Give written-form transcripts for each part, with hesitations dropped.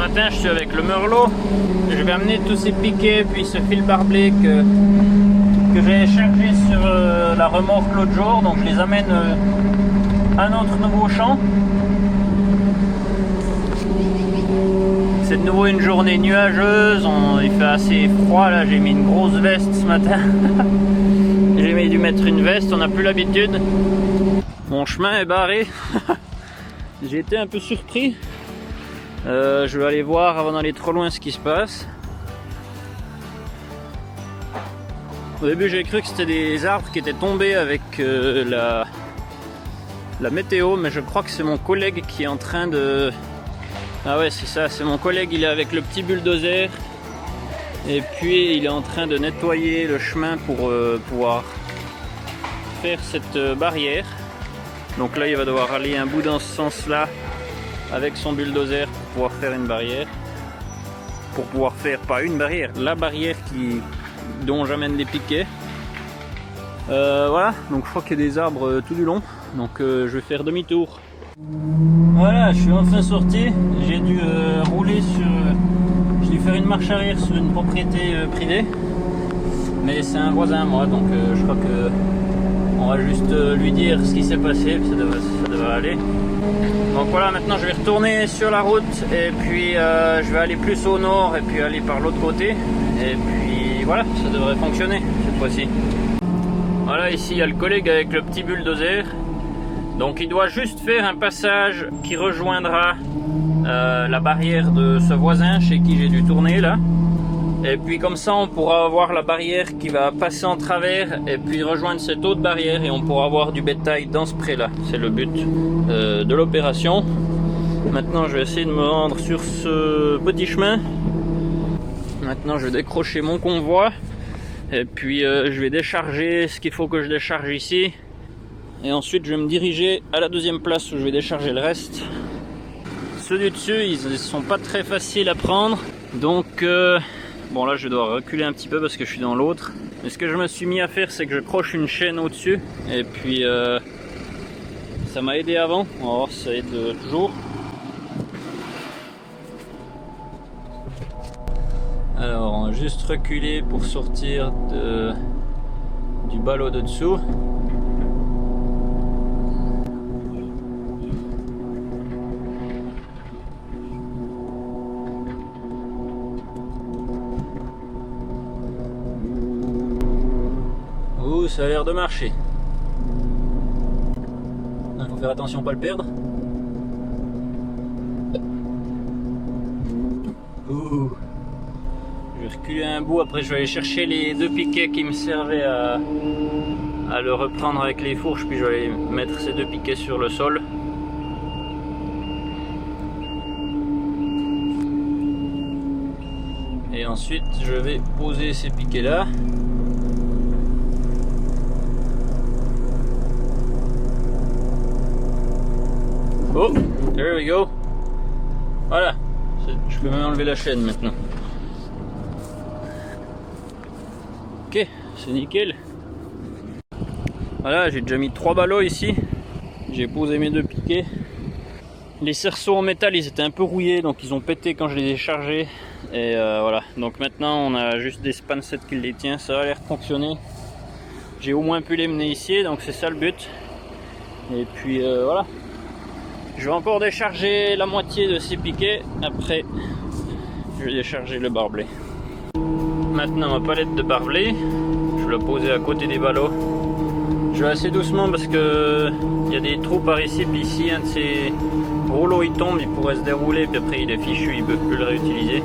matin je suis avec le Merlot. Je vais amener tous ces piquets puis ce fil barbelé que j'ai chargé sur la remorque l'autre jour. Donc je les amène à notre nouveau champ. C'est de nouveau une journée nuageuse, il fait assez froid là, j'ai mis une grosse veste ce matin. J'ai dû mettre une veste, on n'a plus l'habitude. Mon chemin est barré. J'ai été un peu surpris. Je vais aller voir avant d'aller trop loin ce qui se passe. Au début j'ai cru que c'était des arbres qui étaient tombés avec la météo, mais je crois que c'est mon collègue qui est en train de... Ah ouais, c'est ça, c'est mon collègue, il est avec le petit bulldozer et puis il est en train de nettoyer le chemin pour pouvoir faire cette barrière. Donc là il va devoir aller un bout dans ce sens là avec son bulldozer pour pouvoir faire une barrière. Pour pouvoir faire, pas une barrière, la barrière dont j'amène les piquets. Voilà, donc je crois qu'il y a des arbres tout du long, donc je vais faire demi-tour. Voilà, je suis enfin sorti, j'ai dû rouler sur... j'ai dû faire une marche arrière sur une propriété privée. Mais c'est un voisin moi, donc je crois que on va juste lui dire ce qui s'est passé, ça devrait aller. Donc voilà, maintenant je vais retourner sur la route et puis je vais aller plus au nord et puis aller par l'autre côté. Et puis voilà, ça devrait fonctionner cette fois-ci. Voilà, ici il y a le collègue avec le petit bulldozer. Donc il doit juste faire un passage qui rejoindra la barrière de ce voisin chez qui j'ai dû tourner là. Et puis comme ça on pourra avoir la barrière qui va passer en travers et puis rejoindre cette autre barrière et on pourra avoir du bétail dans ce pré là. C'est le but de l'opération. Maintenant je vais essayer de me rendre sur ce petit chemin. Maintenant je vais décrocher mon convoi et puis je vais décharger ce qu'il faut que je décharge ici. Et ensuite je vais me diriger à la deuxième place où je vais décharger le reste. Ceux du dessus ils sont pas très faciles à prendre. Donc bon là je vais devoir reculer un petit peu parce que je suis dans l'autre. Mais ce que je me suis mis à faire c'est que je croche une chaîne au dessus. Et puis ça m'a aidé avant. On va voir si ça aide toujours. Alors on va juste reculer pour sortir du ballot de dessous. Ça a l'air de marcher. Il faut faire attention à ne pas le perdre. Ouh. Je vais reculer un bout, après je vais aller chercher les deux piquets qui me servaient à le reprendre avec les fourches, puis je vais aller mettre ces deux piquets sur le sol. Et ensuite je vais poser ces piquets là. Oh, there we go. Voilà, je peux même enlever la chaîne maintenant. Ok, c'est nickel. Voilà, j'ai déjà mis 3 ballots ici. J'ai posé mes deux piquets. Les cerceaux en métal, ils étaient un peu rouillés, donc ils ont pété quand je les ai chargés. Et voilà, donc maintenant on a juste des span-sets qui les tient, ça a l'air de fonctionner. J'ai au moins pu les mener ici, donc c'est ça le but. Et puis voilà. Je vais encore décharger la moitié de ces piquets, après je vais décharger le barbelé. Maintenant ma palette de barbelé, je vais la poser à côté des ballots. Je vais assez doucement parce que il y a des trous par ici, puis ici un de ces rouleaux il tombe, il pourrait se dérouler, puis après il est fichu, il ne peut plus le réutiliser.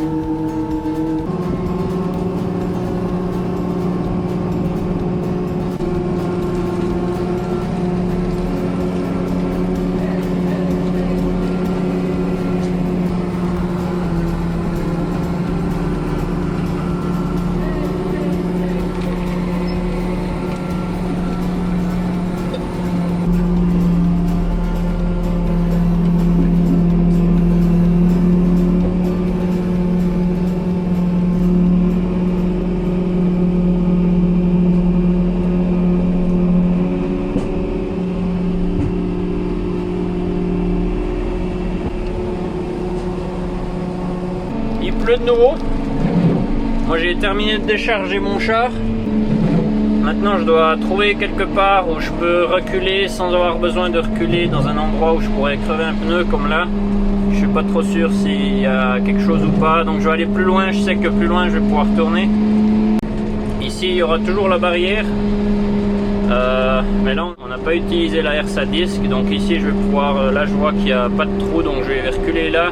Il pleut de nouveau. Moi j'ai terminé de décharger mon char. Maintenant je dois trouver quelque part où je peux reculer sans avoir besoin de reculer dans un endroit où je pourrais crever un pneu comme là. Je suis pas trop sûr s'il y a quelque chose ou pas, donc je vais aller plus loin. Je sais que plus loin je vais pouvoir tourner. Ici il y aura toujours la barrière, mais là on n'a pas utilisé la herse à disque, donc ici je vais pouvoir, là je vois qu'il n'y a pas de trou, donc je vais reculer là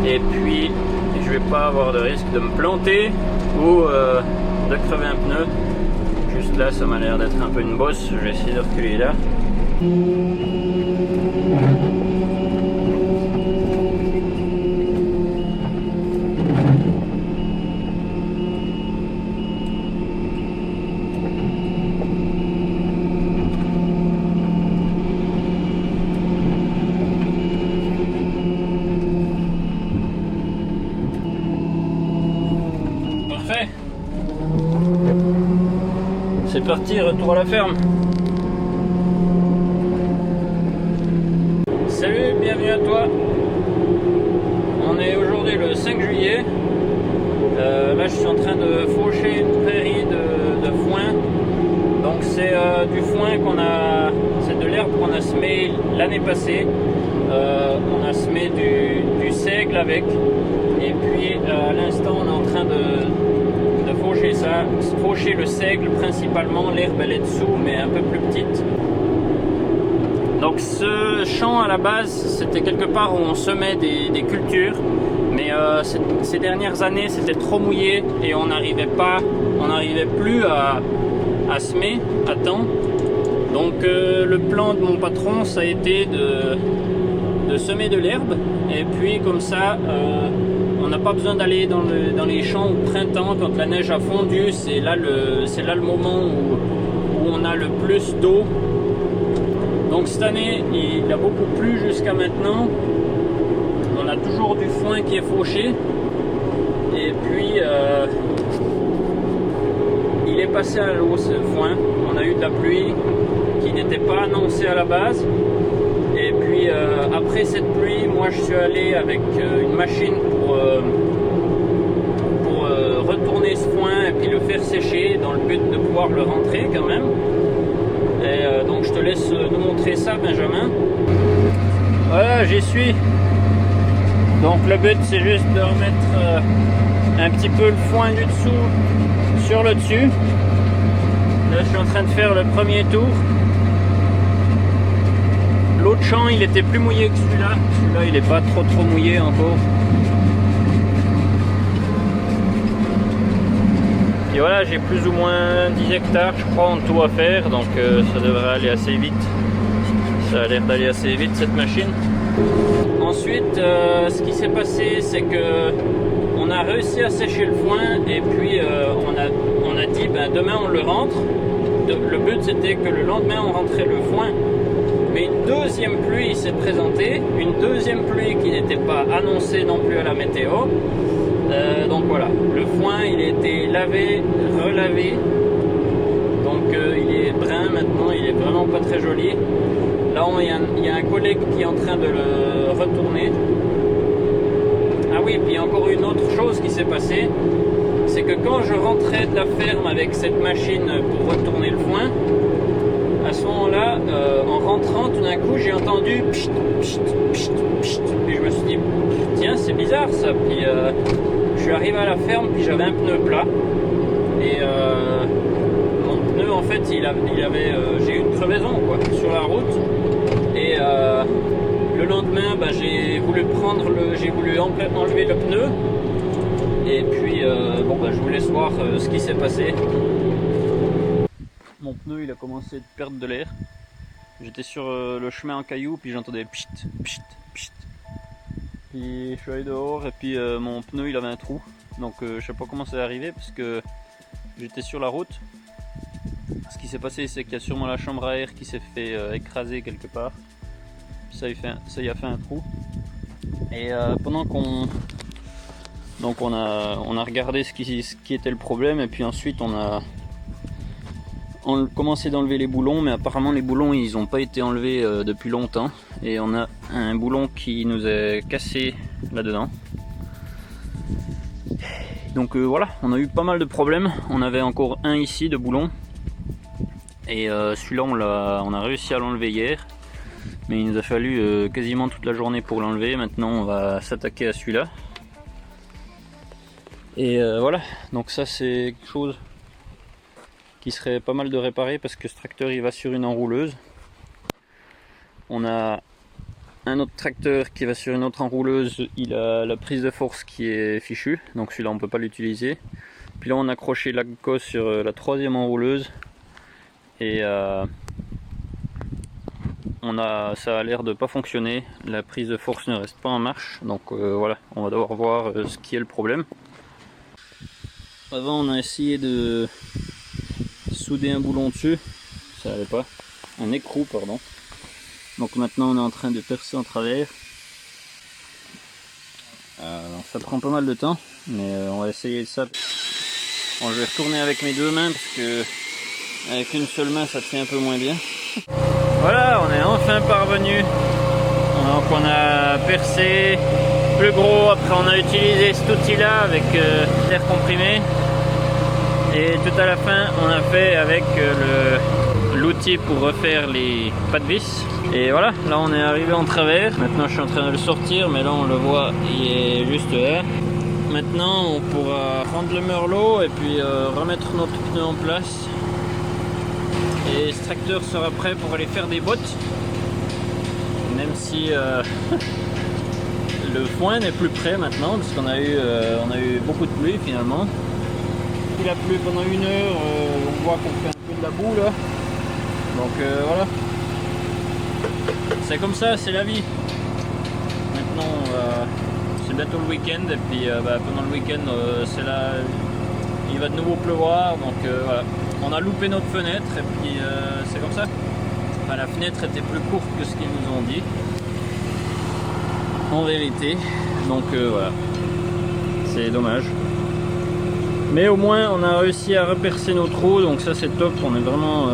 et puis je vais pas avoir de risque de me planter ou de crever un pneu. Juste là ça m'a l'air d'être un peu une bosse, je vais essayer de reculer là. Parfait. C'est parti, retour à la ferme. Salut, bienvenue à toi. On est aujourd'hui le 5 juillet. Là je suis en train de faucher une prairie de foin. Donc c'est du foin qu'on a, c'est de l'herbe qu'on a semé l'année passée. On a semé du seigle avec. Et puis à l'instant on est en train de faucher ça, faucher le seigle principalement. L'herbe elle est dessous mais un peu plus petite. Donc ce champ à la base c'était quelque part où on semait des cultures, mais ces dernières années c'était trop mouillé et on n'arrivait plus à semer à temps. Donc le plan de mon patron ça a été de semer de l'herbe et puis comme ça on n'a pas besoin d'aller dans les champs au printemps quand la neige a fondu. C'est là le moment où on a le plus d'eau. Donc cette année, il a beaucoup plu jusqu'à maintenant. On a toujours du foin qui est fauché. Et puis, il est passé à l'eau ce foin. On a eu de la pluie qui n'était pas annoncée à la base. Et puis, après cette pluie, moi je suis allé avec une machine pour retourner ce foin et puis le faire sécher dans le but de pouvoir le rentrer quand même. Et donc je te laisse nous montrer ça, Benjamin. Voilà, j'y suis. Donc le but c'est juste de remettre un petit peu le foin du dessous sur le dessus. Là je suis en train de faire le premier tour. L'autre champ il était plus mouillé que celui-là. Celui-là il n'est pas trop mouillé encore. Et voilà, j'ai plus ou moins 10 hectares je crois en tout à faire, donc ça devrait aller assez vite. Ça a l'air d'aller assez vite cette machine. Ensuite, ce qui s'est passé, c'est que on a réussi à sécher le foin et puis on a dit ben, demain on le rentre. Le but c'était que le lendemain on rentrait le foin. Mais une deuxième pluie s'est présentée, une deuxième pluie qui n'était pas annoncée non plus à la météo. Donc voilà, le foin il a été lavé, relavé, donc il est brun maintenant, il est vraiment pas très joli. Là il y a un collègue qui est en train de le retourner. Ah oui, puis encore une autre chose qui s'est passée, c'est que quand je rentrais de la ferme avec cette machine pour retourner le foin, à ce moment-là, en rentrant, tout d'un coup, j'ai entendu pchit, pchit, pchit, pchit. Puis je me suis dit, tiens, c'est bizarre ça. Puis je suis arrivé à la ferme, puis j'avais un pneu plat. Et mon pneu, en fait, j'ai eu une crevaison quoi, sur la route. Et le lendemain, bah, j'ai voulu enlever le pneu. Et puis, bon, bah, je vous laisse voir ce qui s'est passé. Mon pneu il a commencé à perdre de l'air. J'étais sur le chemin en cailloux, puis j'entendais pchit, pchit, pchit. Puis je suis allé dehors et puis mon pneu il avait un trou. Donc je sais pas comment c'est arrivé parce que j'étais sur la route. Ce qui s'est passé c'est qu'il y a sûrement la chambre à air qui s'est fait écraser quelque part. Ça y a fait un trou. Et pendant qu'on... Donc on a regardé ce qui était le problème et puis ensuite on a commencé d'enlever les boulons, mais apparemment les boulons ils n'ont pas été enlevés depuis longtemps et on a un boulon qui nous est cassé là-dedans. Donc voilà, on a eu pas mal de problèmes. On avait encore un ici de boulon. Et celui-là on a réussi à l'enlever hier. Mais il nous a fallu quasiment toute la journée pour l'enlever. Maintenant on va s'attaquer à celui-là. Et voilà, donc ça c'est quelque chose qui serait pas mal de réparer parce que ce tracteur il va sur une enrouleuse. On a un autre tracteur qui va sur une autre enrouleuse, il a la prise de force qui est fichue, donc celui-là on peut pas l'utiliser. Puis là on a accroché l'agco sur la troisième enrouleuse et ça a l'air de pas fonctionner, la prise de force ne reste pas en marche, donc voilà, on va devoir voir ce qui est le problème. Avant on a essayé de souder un boulon dessus, ça n'allait pas, un écrou pardon. Donc maintenant on est en train de percer en travers. Ça prend pas mal de temps, mais on va essayer ça. Bon, je vais retourner avec mes deux mains parce que avec une seule main ça tient un peu moins bien. Voilà, on est enfin parvenu. Donc on a percé plus gros, après on a utilisé cet outil là avec l'air comprimé. Et tout à la fin on a fait avec l'outil pour refaire les pas de vis. Et voilà, là on est arrivé en travers. Maintenant je suis en train de le sortir, mais là on le voit, il est juste là. Maintenant on pourra prendre le merlot et puis remettre notre pneu en place. Et ce tracteur sera prêt pour aller faire des bottes. Même si le foin n'est plus prêt maintenant, parce qu'on a eu beaucoup de pluie finalement. Il a plu pendant une heure, on voit qu'on fait un peu de la boue là. Donc voilà. C'est comme ça, c'est la vie. Maintenant, c'est bientôt le week-end et puis pendant le week-end, il va de nouveau pleuvoir. Donc voilà, on a loupé notre fenêtre et puis c'est comme ça. Enfin, la fenêtre était plus courte que ce qu'ils nous ont dit, en vérité. Donc voilà, c'est dommage. Mais au moins on a réussi à repercer nos trous, donc ça c'est top, on est vraiment,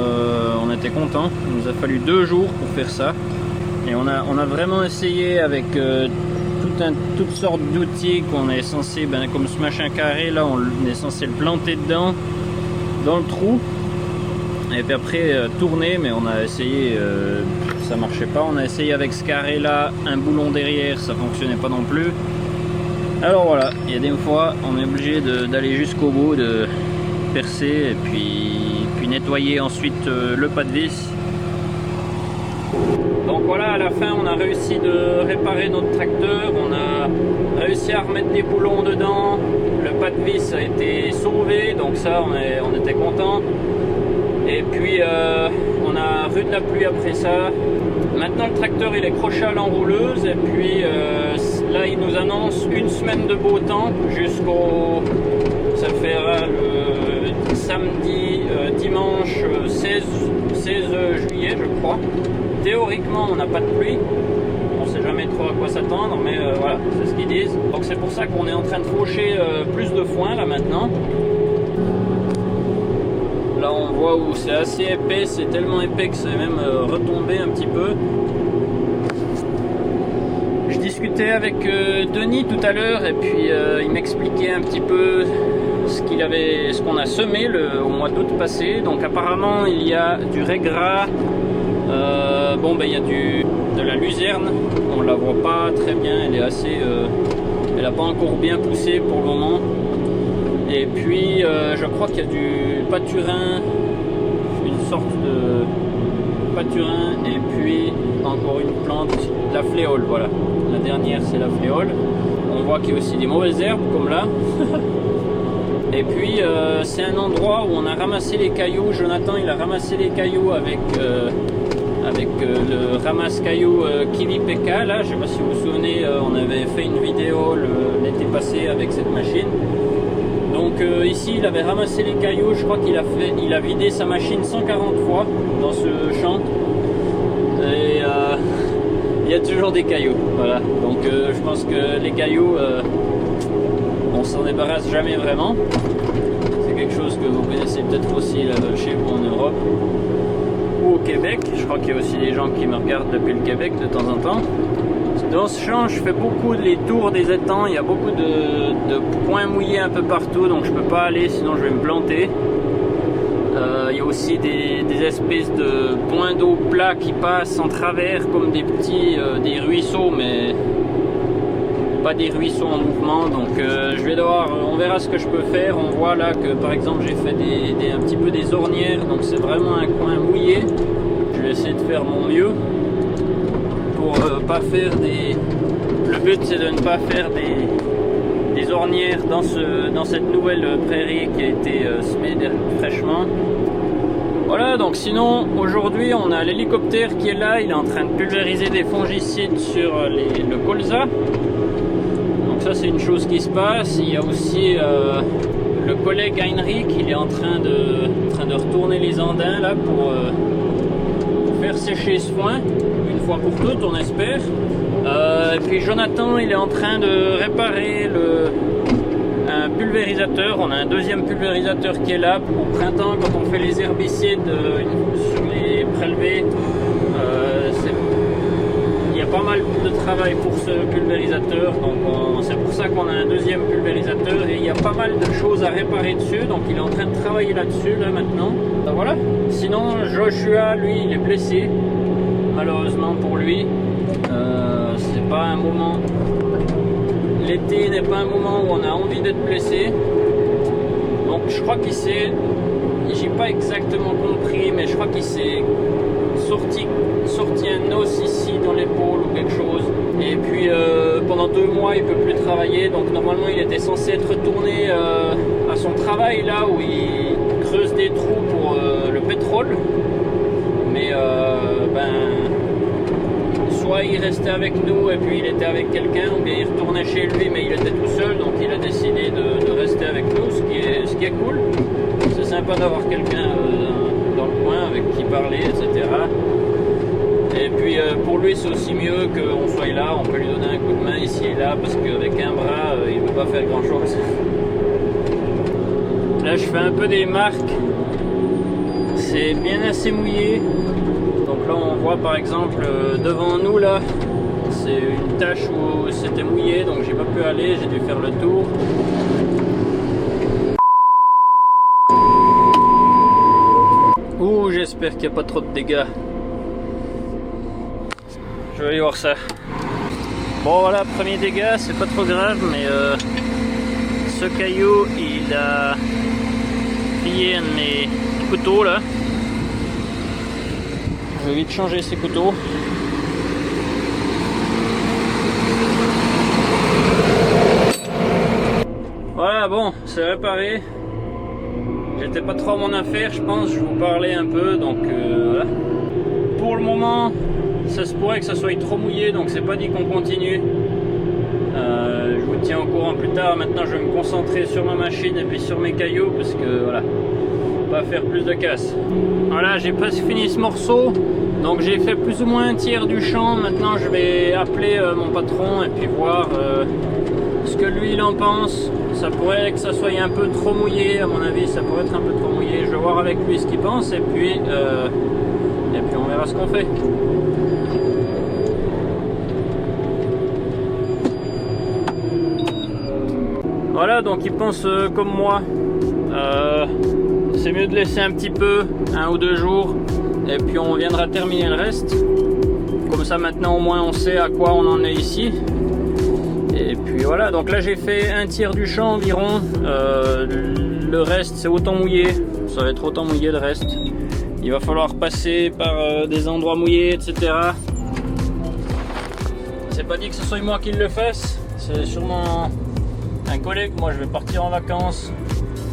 on était content. Il nous a fallu 2 jours pour faire ça. Et on a vraiment essayé avec toutes sortes d'outils qu'on est censé, comme ce machin carré là, on est censé le planter dedans, dans le trou. Et puis après tourner, mais on a essayé, ça marchait pas. On a essayé avec ce carré là, un boulon derrière, ça fonctionnait pas non plus. Alors voilà, il y a des fois on est obligé d'aller jusqu'au bout, de percer et puis nettoyer ensuite le pas de vis. Donc voilà, à la fin on a réussi de réparer notre tracteur, on a réussi à remettre des boulons dedans, le pas de vis a été sauvé, donc ça on était content. Et puis on a eu de la pluie après ça. Maintenant le tracteur il est croché à l'enrouleuse et puis là il nous annonce une semaine de beau temps jusqu'au, ça fera le samedi, dimanche 16 juillet je crois. Théoriquement on n'a pas de pluie, on sait jamais trop à quoi s'attendre, mais voilà, c'est ce qu'ils disent. Donc c'est pour ça qu'on est en train de faucher plus de foin là maintenant. Là on voit où c'est assez épais, c'est tellement épais que c'est même retombé un petit peu. Je discutais avec Denis tout à l'heure et puis il m'expliquait un petit peu ce qu'on a semé au mois d'août passé. Donc apparemment il y a du raie gras, il y a de la luzerne, on la voit pas très bien, elle est assez, elle n'a pas encore bien poussé pour le moment. Et puis je crois qu'il y a du pâturin, une sorte de pâturin, et puis encore une plante, la fléole, voilà. La dernière c'est la fléole. On voit qu'il y a aussi des mauvaises herbes comme là. Et puis c'est un endroit où on a ramassé les cailloux. Jonathan il a ramassé les cailloux avec le ramasse-cailloux Kiwi PK là. Je sais pas si vous vous souvenez, on avait fait une vidéo l'été passé avec cette machine. Donc ici il avait ramassé les cailloux, je crois qu'il a vidé sa machine 140 fois dans ce champ. Et il y a toujours des cailloux, voilà. Donc je pense que les cailloux, on s'en débarrasse jamais vraiment. C'est quelque chose que vous connaissez peut-être aussi là, chez vous en Europe ou au Québec. Je crois qu'il y a aussi des gens qui me regardent depuis le Québec de temps en temps. Dans ce champ, je fais beaucoup les tours des étangs, il y a beaucoup de points mouillés un peu partout, donc je peux pas aller, sinon je vais me planter. Il y a aussi des espèces de points d'eau plats qui passent en travers comme des petits des ruisseaux, mais pas des ruisseaux en mouvement. Donc je vais devoir, on verra ce que je peux faire. On voit là que par exemple j'ai fait un petit peu des ornières, donc c'est vraiment un coin mouillé. Je vais essayer de faire mon mieux pour pas faire des... Le but c'est de ne pas faire des ornières dans cette nouvelle prairie qui a été semée fraîchement. Voilà, donc sinon aujourd'hui on a l'hélicoptère qui est là, il est en train de pulvériser des fongicides sur le colza. Donc ça c'est une chose qui se passe. Il y a aussi le collègue Heinrich, il est en train de retourner les andins là pour faire sécher ce foin, une fois pour toutes on espère. Et puis Jonathan il est en train de réparer un pulvérisateur. On a un deuxième pulvérisateur qui est là pour au printemps quand on fait les herbicides sur les prélevés. Il y a pas mal de travail pour ce pulvérisateur, donc c'est pour ça qu'on a un deuxième pulvérisateur et il y a pas mal de choses à réparer dessus, donc il est en train de travailler là-dessus là maintenant. Voilà. Sinon Joshua lui il est blessé malheureusement pour lui. C'est pas un moment, l'été n'est pas un moment où on a envie d'être blessé, donc je crois qu'il s'est, j'ai pas exactement compris, mais je crois qu'il s'est sorti un os ici dans l'épaule ou quelque chose, et puis pendant 2 mois il peut plus travailler, donc normalement il était censé être retourné à son travail là où il creuse des trous pour le pétrole, mais soit il restait avec nous et puis il était avec quelqu'un, ou bien il retournait chez lui mais il était tout seul, donc il a décidé de rester avec nous, ce qui est cool. C'est sympa d'avoir quelqu'un dans le coin avec qui parler, etc. Et puis pour lui c'est aussi mieux qu'on soit là, on peut lui donner un coup de main ici et là, parce qu'avec un bras il ne peut pas faire grand chose. Là je fais un peu des marques, c'est bien assez mouillé. Donc là on voit par exemple devant nous là, c'est une tache où c'était mouillé, donc j'ai pas pu aller, j'ai dû faire le tour. Ouh, j'espère qu'il n'y a pas trop de dégâts. Je vais aller voir ça. Bon voilà, premier dégât, c'est pas trop grave, mais ce caillou il a pillé un de mes couteaux là. Je vais vite changer ces couteaux. Voilà, bon, c'est réparé. J'étais pas trop à mon affaire, je pense. Je vous parlais un peu, donc voilà. Pour le moment, ça se pourrait que ça soit trop mouillé, donc c'est pas dit qu'on continue. Je vous tiens au courant plus tard. Maintenant, je vais me concentrer sur ma machine et puis sur mes cailloux, parce que voilà, pas faire plus de casse. Voilà, j'ai presque fini ce morceau, donc j'ai fait plus ou moins un tiers du champ. Maintenant je vais appeler mon patron et puis voir ce que lui il en pense. Ça pourrait que ça soit un peu trop mouillé, à mon avis ça pourrait être un peu trop mouillé. Je vais voir avec lui ce qu'il pense et puis on verra ce qu'on fait. Voilà, donc il pense comme moi. C'est mieux de laisser un petit peu, 1 ou 2 jours, et puis on viendra terminer le reste. Comme ça maintenant au moins on sait à quoi on en est ici. Et puis voilà, donc là j'ai fait un tiers du champ environ. Le reste c'est autant mouillé, ça va être autant mouillé le reste. Il va falloir passer par des endroits mouillés, etc. C'est pas dit que ce soit moi qui le fasse, c'est sûrement un collègue. Moi je vais partir en vacances.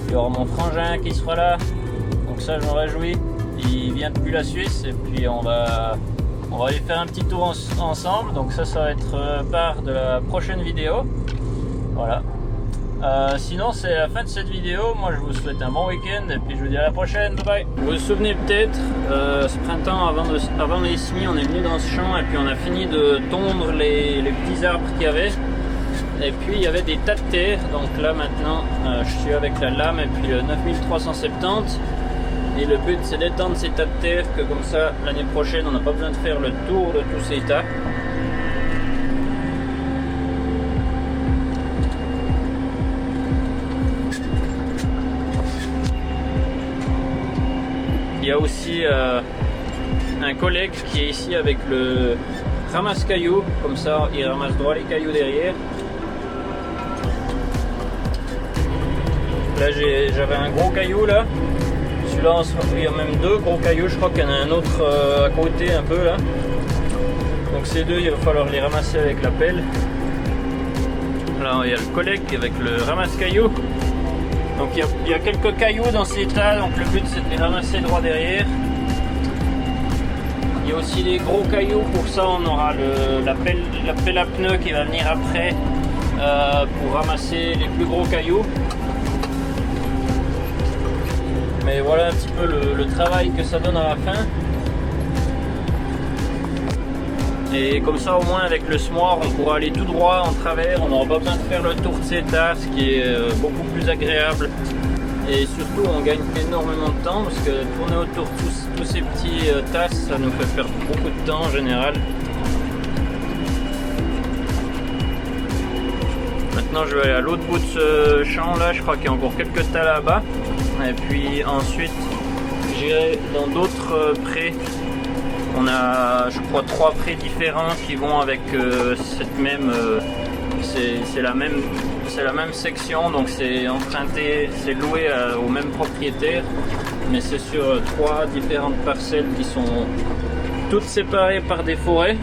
Il y aura mon frangin qui sera là, donc ça je m'en réjouis. Il vient depuis la Suisse et puis on va aller faire un petit tour ensemble. Donc ça va être part de la prochaine vidéo. Voilà. Sinon c'est la fin de cette vidéo. Moi je vous souhaite un bon week-end et puis je vous dis à la prochaine. Bye bye. Vous vous souvenez peut-être, ce printemps avant les semis, on est venu dans ce champ et puis on a fini de tondre les petits arbres qu'il y avait. Et puis il y avait des tas de terre, donc là maintenant je suis avec la lame et puis le 9370, et le but c'est d'étendre ces tas de terre, que comme ça l'année prochaine on n'a pas besoin de faire le tour de tous ces tas. Il y a aussi un collègue qui est ici avec le ramasse-cailloux, comme ça il ramasse droit les cailloux derrière. Là j'avais un gros caillou là, celui-là il y a même deux gros cailloux, je crois qu'il y en a un autre à côté un peu là. Donc ces deux il va falloir les ramasser avec la pelle. Là il y a le collègue avec le ramasse-cailloux. Donc il y a quelques cailloux dans ces tas, donc le but c'est de les ramasser droit derrière. Il y a aussi des gros cailloux, pour ça on aura la pelle à pneus qui va venir après pour ramasser les plus gros cailloux. Mais voilà un petit peu le travail que ça donne à la fin. Et comme ça au moins avec le semoir on pourra aller tout droit en travers, on n'aura pas besoin de faire le tour de ces tas, ce qui est beaucoup plus agréable. Et surtout on gagne énormément de temps parce que tourner autour de tous ces petits tas, ça nous fait perdre beaucoup de temps en général. Maintenant je vais aller à l'autre bout de ce champ là, je crois qu'il y a encore quelques tas là-bas. Et puis ensuite j'irai dans d'autres prés. On a je crois 3 prés différents qui vont avec cette même c'est la même section, donc c'est emprunté, c'est loué au même propriétaire, mais c'est sur 3 différentes parcelles qui sont toutes séparées par des forêts.